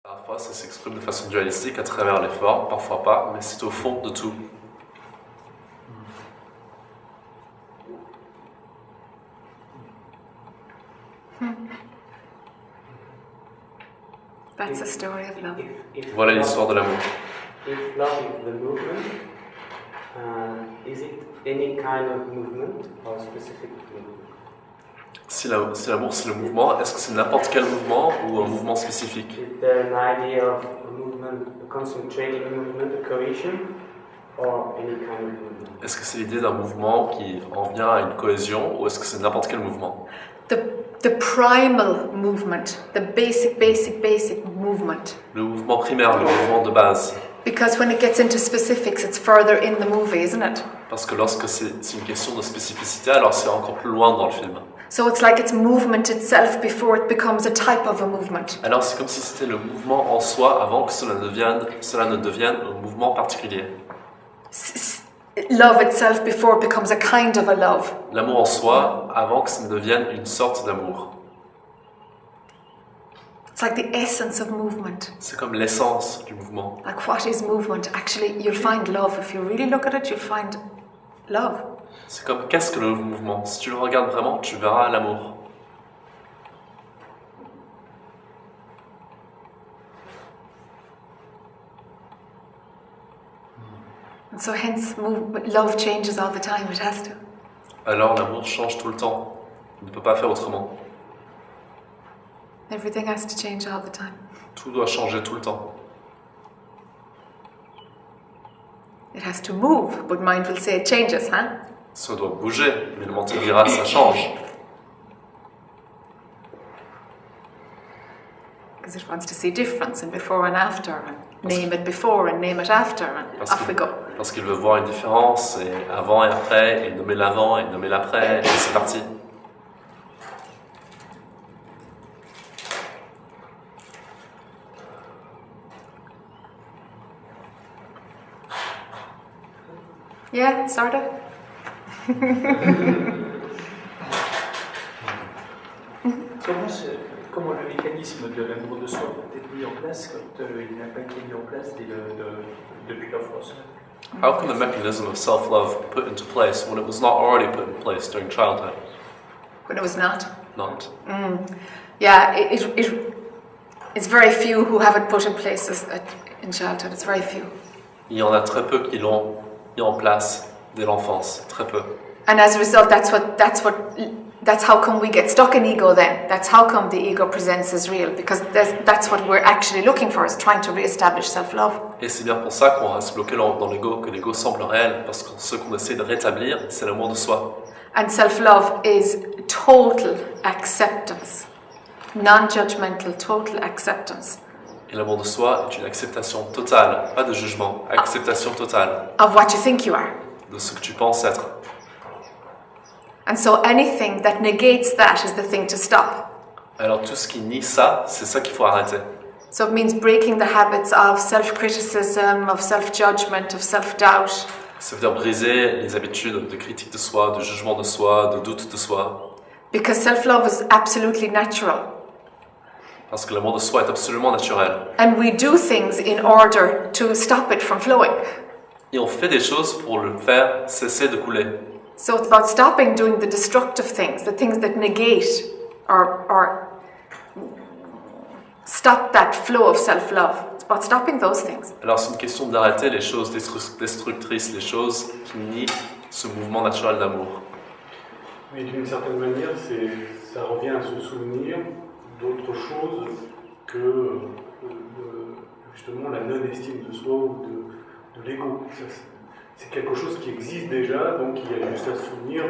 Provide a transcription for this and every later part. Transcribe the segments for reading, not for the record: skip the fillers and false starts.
Parfois, ça s'exprime de façon dualistique à travers les formes, parfois pas, mais c'est au fond de tout. That's the story of love. Voilà l'histoire de l'amour. If love is the movement, is it any kind of movement or specific movement? Si l'amour c'est le mouvement, est-ce que c'est n'importe quel mouvement ou un mouvement spécifique? Is there an idea of a movement, a concentrating movement, a cohesion, or any kind of movement? Est-ce que c'est l'idée d'un mouvement qui en vient à une cohésion ou est-ce que c'est n'importe quel mouvement? The primal movement, the basic movement. Le mouvement primaire, le mouvement de base. Because when it gets into specifics, it's further in the movie, isn't it? Parce que lorsque c'est une question de spécificité, alors c'est encore plus loin dans le film. So it's like it's movement itself before it becomes a type of a movement. Alors c'est comme si c'était le mouvement en soi avant que cela ne devienne un mouvement particulier. Love itself before it becomes a kind of a love. L'amour en soi avant que ça ne devienne une sorte d'amour. It's like the essence of movement. C'est comme l'essence du mouvement. Like what is movement? Actually, you'll find love. If you really look at it, you'll find love. C'est comme qu'est-ce que le mouvement? Si tu le regardes vraiment, tu verras l'amour. And so hence love changes all the time. It has to. Alors l'amour change tout le temps. Il ne peut pas faire autrement. Everything has to change all the time. Tout doit changer tout le temps. It has to move, but mind will say it changes, huh? Ça doit bouger, mais le mental dira ça change. Because it wants to see difference in before and after, and name it before and name it after, and off we go. Parce qu'il veut voir une différence, et avant et après, et nommer l'avant et nommer l'après, et c'est parti. Yeah, sort of. Comment le mécanisme de l'amour de soi peut être mis en place quand il n'a pas été mis en place depuis l'enfance? How can the mechanism of self-love be put into place when it was not already put in place during childhood? When it was not. Not. Yeah, it's very few who have it put in place in childhood. It's very few. Il y en a très peu qui l'ont mis en place dès l'enfance, très peu. And as a result, that's how come we get stuck in ego then. That's how come the ego presents as real, because that's what we're actually looking for, is trying to re-establish self-love. Et c'est bien pour ça qu'on reste bloqué dans l'ego, que l'ego semble réel, parce que ce qu'on essaie de rétablir, c'est l'amour de soi. And self-love is total acceptance, non-judgmental, total acceptance. Et l'amour de soi est une acceptation totale, pas de jugement, acceptation totale Of what you think you are. de ce que tu penses être. And so anything that negates that is the thing to stop. Alors tout ce qui nie ça, c'est ça qu'il faut arrêter. So it means breaking the habits of self-criticism, of self-judgment, of self-doubt. Ça veut dire briser les habitudes de critique de soi, de jugement de soi, de doute de soi. Because self-love is absolutely natural. Parce que l'amour de soi est absolument naturel. And we do things in order to stop it from flowing. Et on fait des choses pour le faire cesser de couler. So it's about stopping doing the destructive things, the things that negate or stop that flow of self-love. It's about stopping those things. Alors c'est une question d'arrêter les choses destructrices, les choses qui nient ce mouvement naturel d'amour. Mais d'une certaine manière, ça revient à se souvenir d'autre chose que justement la non-estime de soi ou de l'ego. C'est quelque chose qui existe déjà, donc il y a juste à se souvenir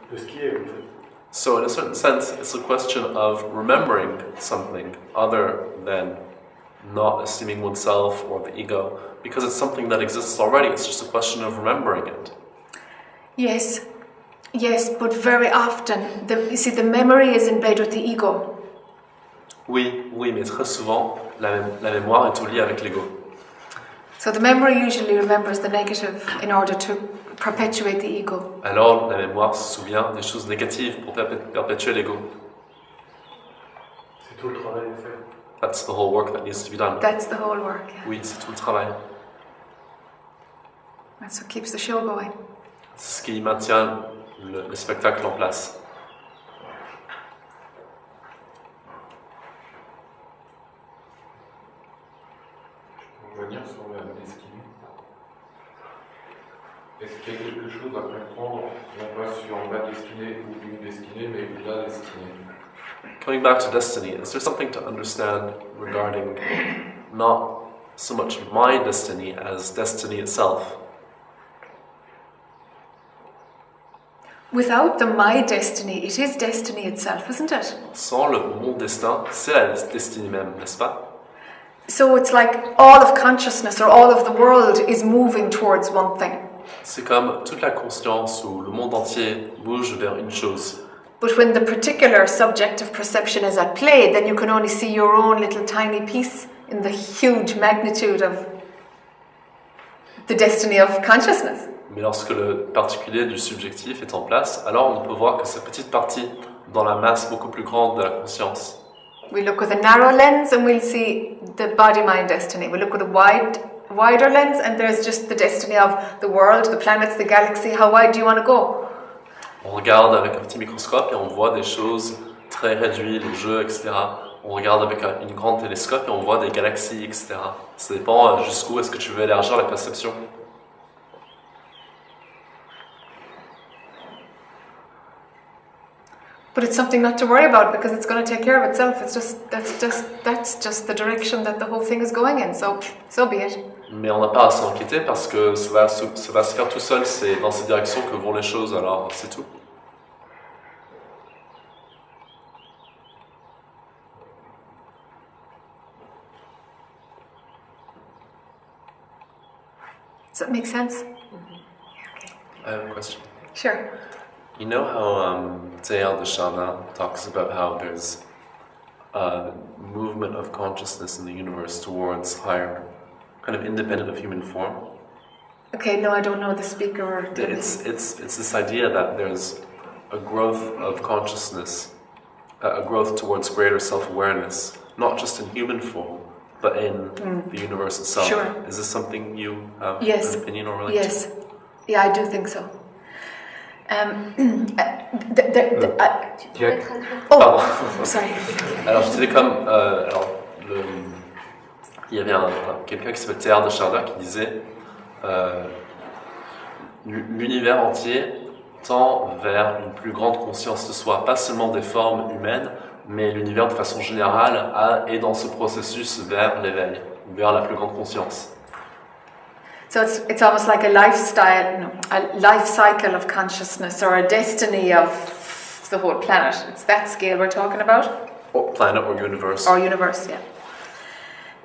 de ce qui est en fait. So in a certain sense, it's a question of remembering something other than not esteeming oneself or the ego, because it's something that exists already. It's just a question of remembering it. Yes, but very often, you see, the memory is in bed with the ego. Oui, mais très souvent, la mémoire est au lit avec l'ego. So the memory usually remembers the negative in order to perpetuate the ego. Alors, la mémoire se souvient des choses négatives pour perpétuer l'ego. C'est tout le travail à faire. That's the whole work that needs to be done. That's the whole work. Yeah. Oui, c'est tout le travail. That's what keeps the show going. C'est ce qui maintient le spectacle en place. Pour revenir sur la destinée, est-ce qu'il y a quelque chose à comprendre, non pas sur ma destinée ou une destinée, mais la destinée? Coming back to destiny, is there something to understand regarding not so much my destiny as destiny itself? Without the my destiny, it is destiny itself, isn't it? Sans le mon destin, c'est la destinée même, n'est-ce pas? So it's like all of consciousness or all of the world is moving towards one thing. C'est comme toute la conscience ou le monde entier bouge vers une chose. But when the particular subjective perception is at play, then you can only see your own little tiny piece in the huge magnitude of the destiny of consciousness. Mais lorsque le particulier du subjectif est en place, alors on ne peut voir que cette petite partie dans la masse beaucoup plus grande de la conscience. We look with a narrow lens and we'll see the body-mind destiny. We look with a wider lens and there's just the destiny of the world, the planets, the galaxy. How wide do you want to go? On regarde avec un petit microscope et on voit des choses très réduites, les jeux, etc. On regarde avec une grande télescope et on voit des galaxies, etc. Ça dépend jusqu'où est-ce que tu veux élargir la perception. But it's something not to worry about because it's going to take care of itself. That's just the direction that the whole thing is going in. So be it. Mais on n'a pas à s'inquiéter parce que ça va se faire tout seul. C'est dans cette direction que vont les choses. Alors c'est tout. Does that make sense? I have a question. Sure. You know how Théard de Chardin talks about how there's a movement of consciousness in the universe towards higher, kind of independent of human form? Okay, no, I don't know the speaker. Or It's this idea that there's a growth of consciousness, a growth towards greater self-awareness, not just in human form, but in the universe itself. Sure. Is this something you have Yes. an opinion or relate Yes. to? Yeah, I do think so. Pardon. Sorry. Alors je disais comme il y avait quelqu'un qui s'appelle Théard de Chardin qui disait l'univers entier tend vers une plus grande conscience de soi, pas seulement des formes humaines, mais l'univers de façon générale est dans ce processus vers l'éveil, vers la plus grande conscience. So it's almost like a life cycle of consciousness or a destiny of the whole planet. It's that scale we're talking about. Or planet or universe. Or universe, yeah.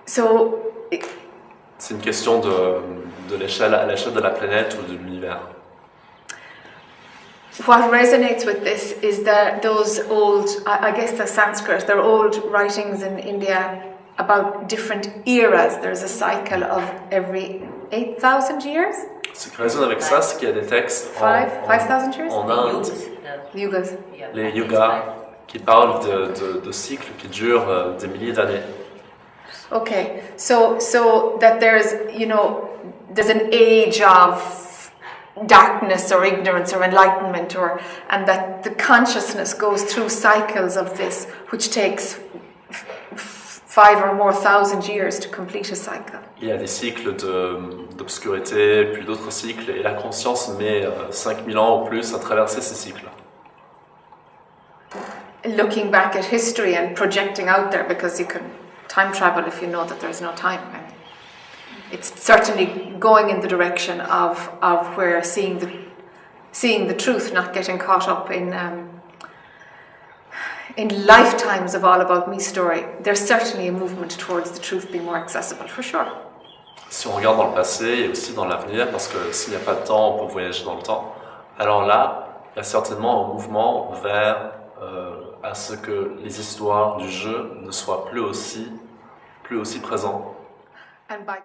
So C'est une question de l'échelle à l'échelle de la planète ou de l'univers. what resonates with this is that those old, I guess the Sanskrit, there are old writings in India about different eras. There's a cycle of every 8,000 years. Ce qui résonne avec ça, c'est qu'il y a des textes 5,000 years? en Inde, Yugas. les yogas, qui parlent de cycles qui durent des milliers d'années. Okay, so that there's an age of darkness or ignorance or enlightenment, and that the consciousness goes through cycles of this, which takes 5 or more thousand years to complete a cycle. Il y a des cycles d'obscurité, puis d'autres cycles, et la conscience met 5000 ans ou plus à traverser ces cycles. Looking back at history and projecting out there, because you can time travel if you know that there's no time. I mean, it's certainly going in the direction of where seeing the truth, not getting caught up in lifetimes of all about me story. There's certainly a movement towards the truth being more accessible, for sure. Si on regarde dans le passé et aussi dans l'avenir, parce que s'il n'y a pas de temps, on peut voyager dans le temps, alors là, il y a certainement un mouvement vers à ce que les histoires du jeu ne soient plus aussi présentes. And by